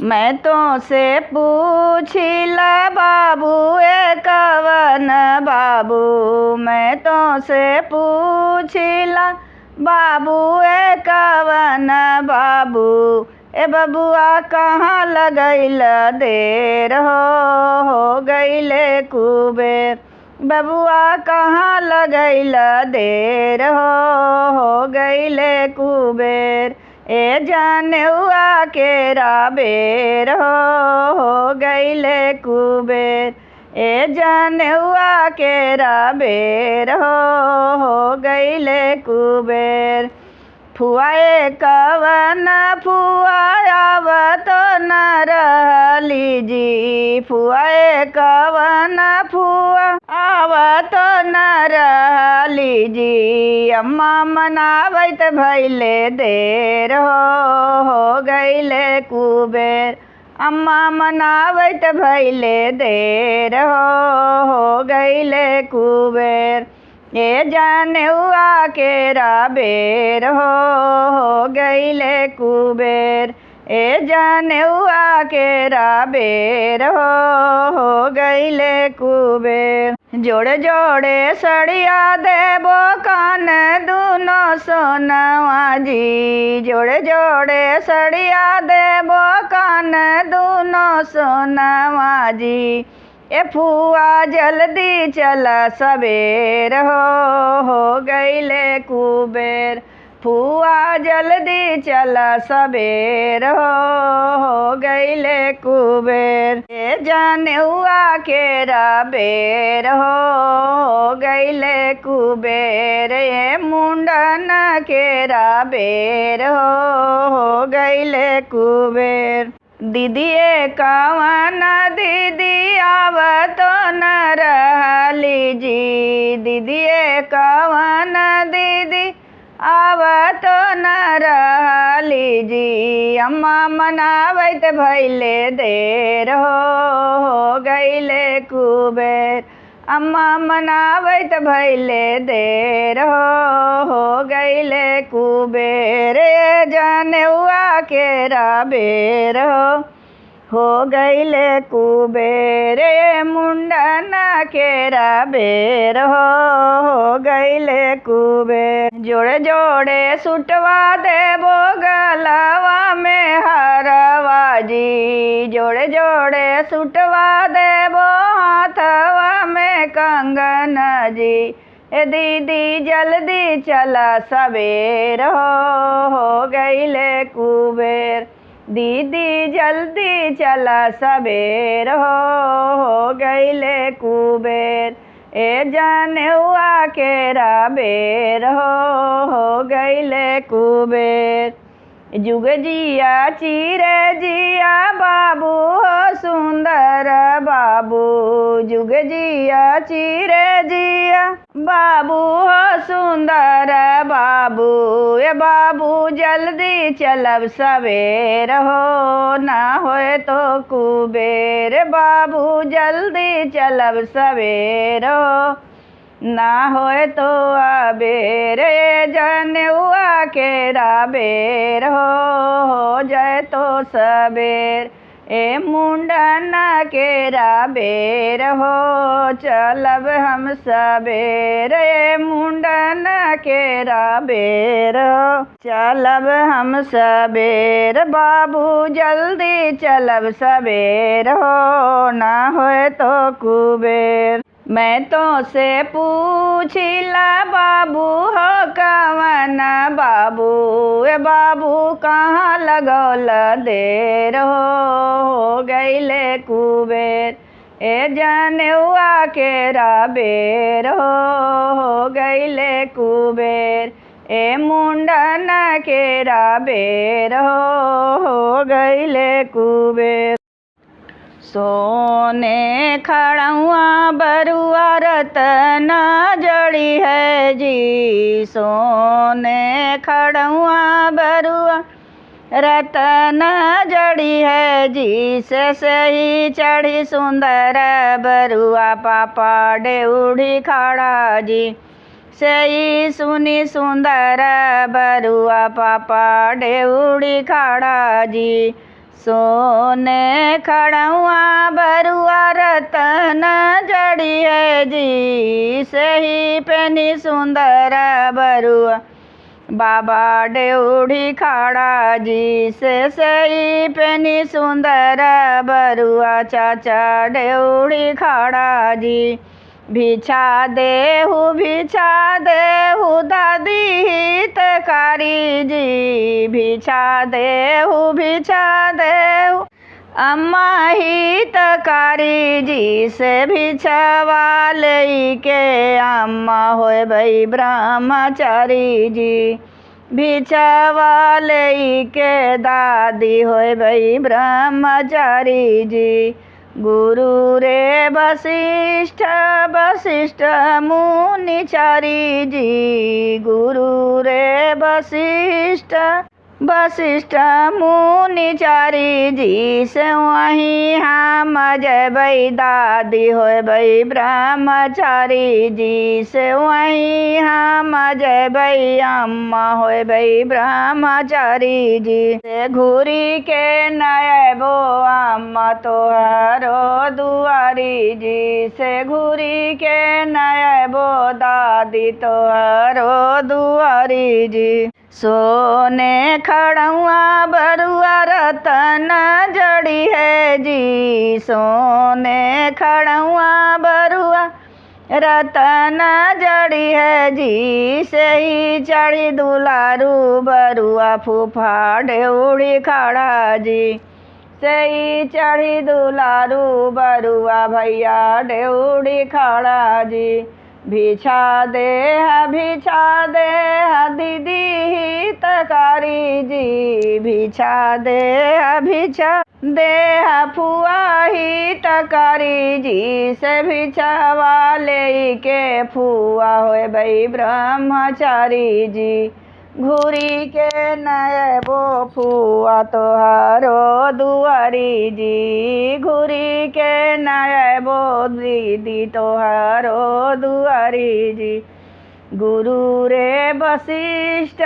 मैं तो से पूछिला बाबू ए कवन बाबू, मैं तो से पूछिला बाबू ए कवन बाबू। ए बबुआ कहाँ लगैल देर हो गईले कुबेर। बबुआ कहाँ लगैल देर हो गईले कुबेर। ए जनेउआ केरा बेर हो गईले कुबेर। ए जनेउआ केरा बेर हो गईले कुबेर। फुआ ए कवन फुआ आवत न रहली जी। फुआ ए कवन फुआ आवत न रहली जी। अम्मा मनावत भैले देर हो गईले कुबेर। अम्मा मनावत भैले देर हो गईले कुबेर। ए जनेउआ केरा बेर हो गईले कुबेर। ए जनेउआ केरा बेर हो गईले कुबेर। जोड़े जोड़े सड़िया देबो कान दूनो सोनवा जी। जोड़े जोड़े सड़िया देबो कान दूनो सोनवा जी। ए फुआ जल्दी चल सबेर हो गईले कुबेर। फुआ जल्दी चल सबेर हो गईले कुबेर। ए जनेउआ केरा बेर हो गईले कुबेर। ए मुंडन केरा बेर हो गईले कुबेर। दीदी ए कवन दीदी आवत न रहली जी। दीदी ए कवन दीदी आवत न रहली जी। अम्मा मनावत भैले देर हो गईले कुबेर। अम्मा मनावत भैले देर हो गईले कुबेर। ए जनेउआ केरा बेर हो गईले कुबेर। ए मुंडन केरा बेर हो गईले कुबेर। जोड़े जोड़े सुटवा देबो गलवा में हरवा जी। जोड़े जोड़े सुटवा देबो हाथवा में कंगन जी। ए दीदी जल्दी चला सबेर हो गईले कुबेर। दीदी जल्दी चला सबेर हो गईले कुबेर। ए जनेउआ केरा बेर हो गईले कुबेर। जुग जिया चिरे जिया बाबू हो सुंदर बाबू। जुग जिया चिरे जिया बाबू हो सुंदर बाबू। ए बाबू जल्दी चलब सबेर हो ना होए तो कुबेर। बाबू जल्दी चलब सबेर हो ना होए तो अबेर। ए जनेउआ केरा बेर हो जाए तो सबेर। ए मुंडन केरा बेर हो चलब हम सबेर। ए मुंडन केरा बेर हो चलब हम सबेर। बाबू जल्दी चलब सबेर हो ना होए तो कुबेर। मैं तो से पूछिला बाबू हो कवन बाबू। ए बाबू कहाँ लगौल देर हो गईले कुबेर। ए जनेउआ केरा बेर हो गईले कुबेर। ए मुंडन केरा बेर हो गईले कुबेर। सोने खड़ुआ बरुआ रतन जड़ी है जी। सोने खड़ुआ बरुआ रतन जड़ी है जी। से सही चढ़ी सुंदर बरुआ पापा डेउढ़ी खड़ा जी। सही सुनी सुंदर बरुआ पापा डेउढ़ी खड़ा जी। सोने खड़ुआ बरुआ रतन जड़ी है जी, सही पेनी सुंदर बरुआ बाबा डेउढ़ी खाड़ा जी से सही पेनी सुंदर बरुआ चाचा डेउढ़ी खाड़ा जी। भिक्षा देहु दादी हितकारी जी, भिक्षा देहु अम्मा हितकारी जी से भिक्षवा लेके अम्मा होए भई ब्रह्मचारी जी। भिक्षवा लेके दादी होए भई ब्रह्मचारी जी। गुरु रे वशिष्ठ वशिष्ठ मुनिचारी जी, गुरु रे वशिष्ठ वशिष्ठ मुनिचारी जी से वहीं हम जबै दादी होए भई ब्रह्मचारी जी से वहीं हम जबै अम्मा होए भई ब्रह्मचारी जी। से घूरी के नयबो अम्मा तोहरो दुआरी जी, से घूरी के नयबो दादी तोहरो दुआरी जी। सोने खड़ुआ बरुआ रतन जड़ी है जी, सोने खड़ुआ बरुआ रतन जड़ी है जी। सही चढ़ी दुलारू बरुआ फूफा डेउढ़ी खाड़ा जी, सही चढ़ी दुलारू बरुआ भैया डेउढ़ी खाड़ा जी। भिक्षा देह दीदी हितकारी जी, भिक्षा देह फुआ हितकारी जी से भिक्षवा लेके फुआ होए भई ब्रह्मचारी जी। घूरी के नयबो फुआ तोहारो दुआरी जी, घूरी के नयबो दीदी तोहारो दुआरी जी। गुरु रे वशिष्ठ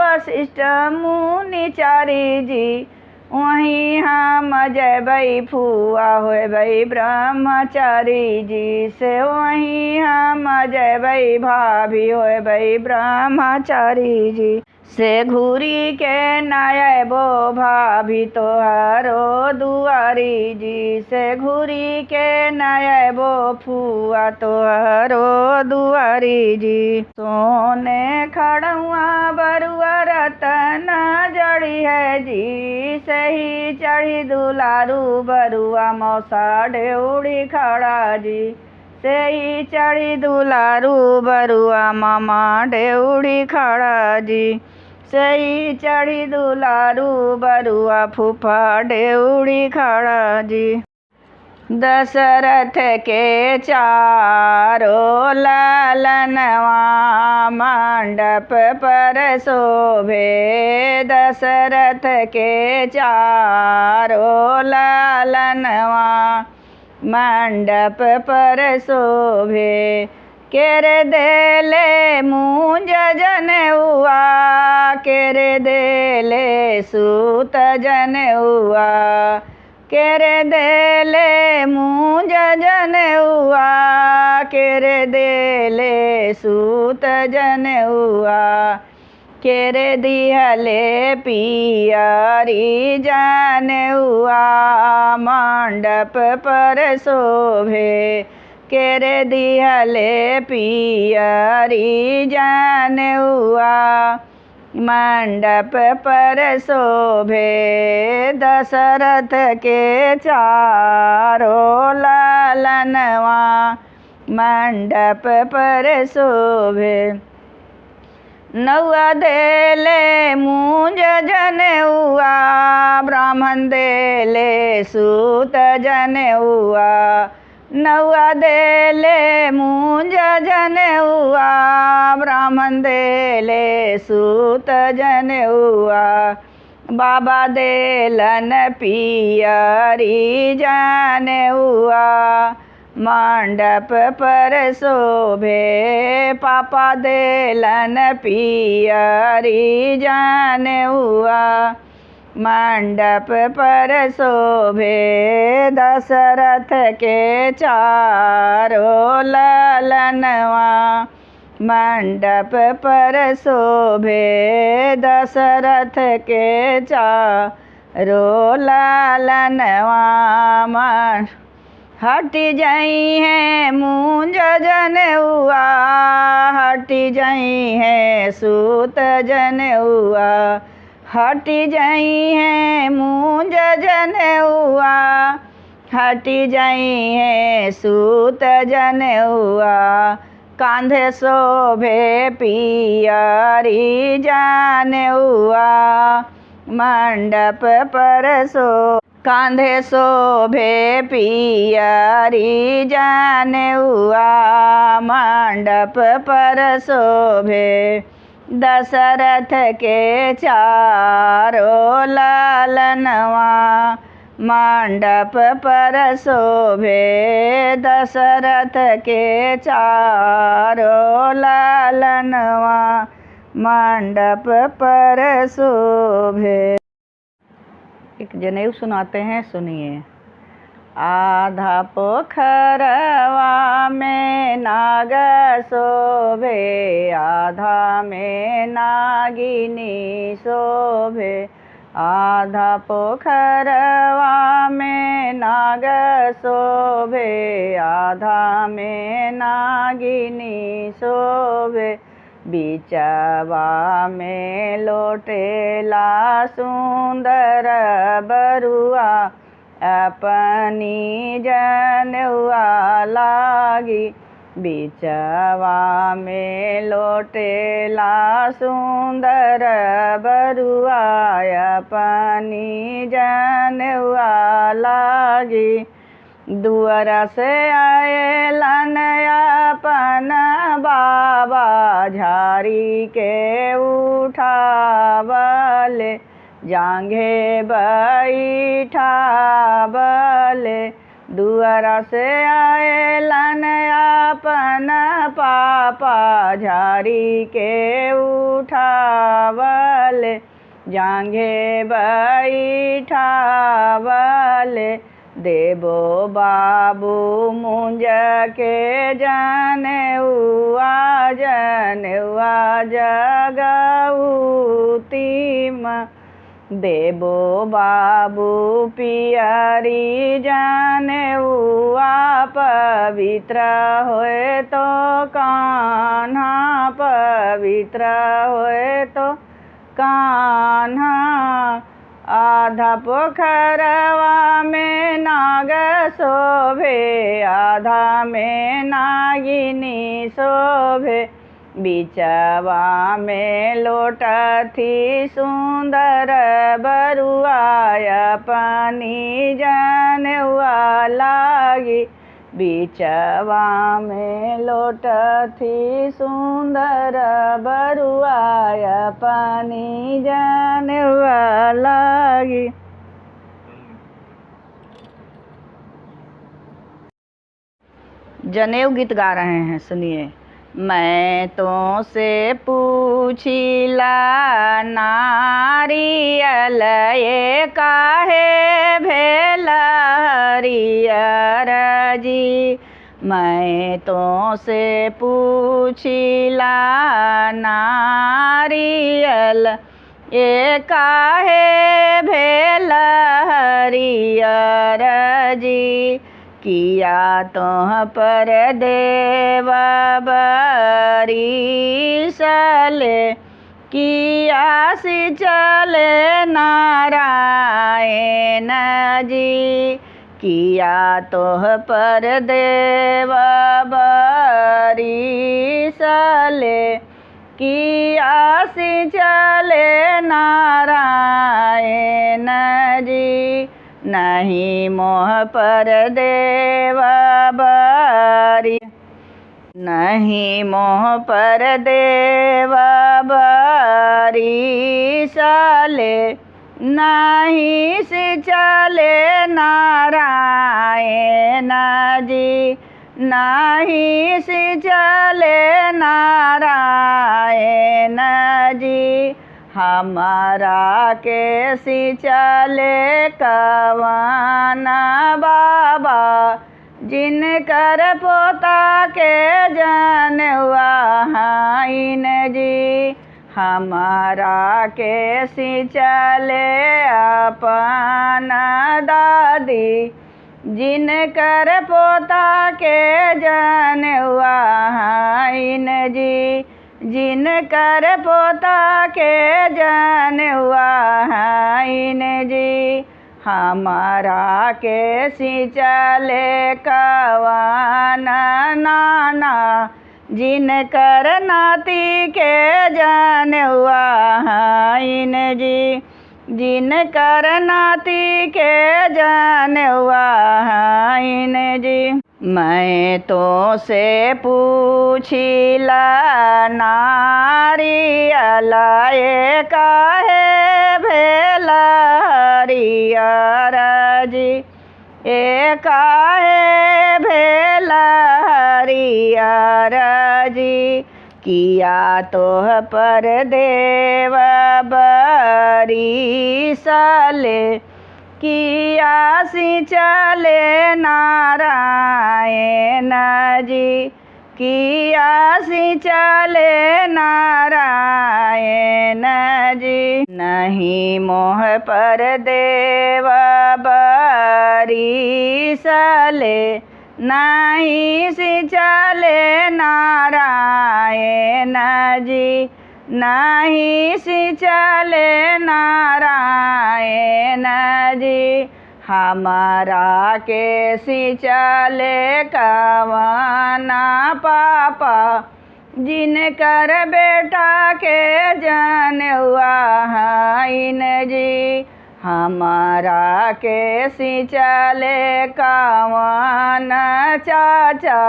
वशिष्ठ मुनिचारी जी, वहीं हम जबै फुआ होए भई ब्रह्मचारी जी से वहीं हम जबै भाभी होए भई ब्रह्मचारी जी। से घूरी के नयबो भाभी तोहारो दुआरी जी, से घूरी के नयबो फुआ तोहारो दुआरी जी। सोने खड़ुआ बरुआ रतन जड़ी है जी, सही चढ़ी दुलारू बरुआ मौसा डेउढ़ी खाड़ा जी, सही चढ़ी दुलारू बरुआ मामा डेउढ़ी खाड़ा जी। सही चढ़ी दुलारू बरुआ फूफा डेउढ़ी खाड़ा जी। दशरथ के चारो लालनवा मंडप पर शोभे, दशरथ के चारो लालनवा मंडप पर शोभे। केर देले मूंज जनेउआ, केर देले सूत जनेउआ, केर देले मूंज जनेउआ, केर देले सूत जनेउआ। केर दिहले पियरी जनेउआ मंडप पर शोभे, केर दिहले पियरी जनेउआ मंडप पर शोभे। दशरथ के चारो लालनवा मंडप पर शोभे। नौआ देले मूंज जनेउआ, ब्राह्मण देले सूत जनेउआ। नौआ देले मूंज जनेउआ, ब्राह्मण देले सूत जनेउआ। बाबा देलन पियरी जनेउआ मंडप पर शोभे। पापा देलन पियरी जनेउआ मंडप पर शोभे दशरथ के चारों ललनवा। मंडप पर शोभे दशरथ के चारों ललनवा। हटि जई है मूंज जनेउआ, हटि जई है सूत जनेउआ। हटि जई है मूंज जनेउआ, हटि जई है सूत जनेउआ। कांधे शोभे पियरी जनेउआ, मंडप पर कांधे शोभे पियरी जनेउआ। मंडप पर शोभे दशरथ के चारों ललनवा। मंडप पर शोभे दशरथ के चारों ललनवा। मंडप पर शोभे। एक जनेऊ सुनाते हैं, सुनिए। आधा पोखरवा में नाग शोभे, आधा में नागिनी शोभे। आधा पोखरवा में नाग शोभे, आधा में नागिनी शोभे। बिचवा में लोटेला सुंदर बरुआ, अपनी जनेउआ लागी। बिचवा में लोटेला सुंदर बरुआ, अपनी जनेउआ लागी। दुअर से आएलन अपन बाबा, झाड़ी के उठावले, जांघे बैठावले। दुअर से आएलन अपन पापा, झाड़ी के उठावले, जांघे बैठावले। देबो बाबू मुंज के जनेउआ, जनेउआ जगउतीम। देबो बाबू पियरी जनेउआ, पवित्र होए तो कान्हा, पवित्र होए तो कान्हा। आधा पोखरवा में नाग शोभे, आधा में नागिनी शोभे। बिचवा में लोटथी सुंदर बरुआ, अपनी जनेउआ लागी। बिचवा में लोटथी सुंदर बरुआ, अपनी जनेउआ लागी। जनेऊ गीत गा रहे हैं, सुनिए। मैं तो से पूछिला नारियल, ये काहे भेल हरियर जी। मैं तो से पूछिला नारियल, ये काहे भेल हरियर जी। किया तोह पर देव बरीसले, किया सिंचले नारायण जी। किया तोह पर देव बरीसले, किया सिंचले नारायण जी। नहीं मोह पर देव बरी, नहीं मोह पर देव बरीसले, नहीं सिंचले नारायण जी। नहीं सिंचले नारायण जी। हमारा के सिंचले कवाना बाबा जिनकर पोता के जनवा हाइन जी। हमारा के सिंचले अपना दादी जिनकर पोता के जनवा हाइन जी। जिनकर पोता के जनवा हाइन जी। हमारा के सिंचले कवाना नाना जिनकर नाती के जनवा हाइन जी। जिनकर नाती के जनवा हाइन जी। मैं तो से पूछिला नारियला ये काहे भेला हरियर जी। ए काहे भेला हरियर जी। किया तोह पर देव बरी सले किया सिंचले नारायण जी। किया सिंचले नारायण जी। नहीं मोह पर देव बरी सले नहीं सिंचले नारायण जी। नहीं सिंचले नारायण जी। हमारा के सिंचले कवाना पापा जिनकर बेटा के जनवा हाइन जी। हमारा के सिंचले कवाना चाचा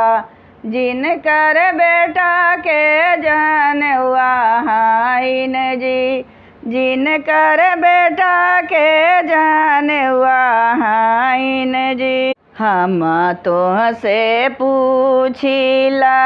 जिनकर बेटा के जनवा हाइन जी। जिनकर बेटा के जनवा हाइन जी। हम तो से पूछिला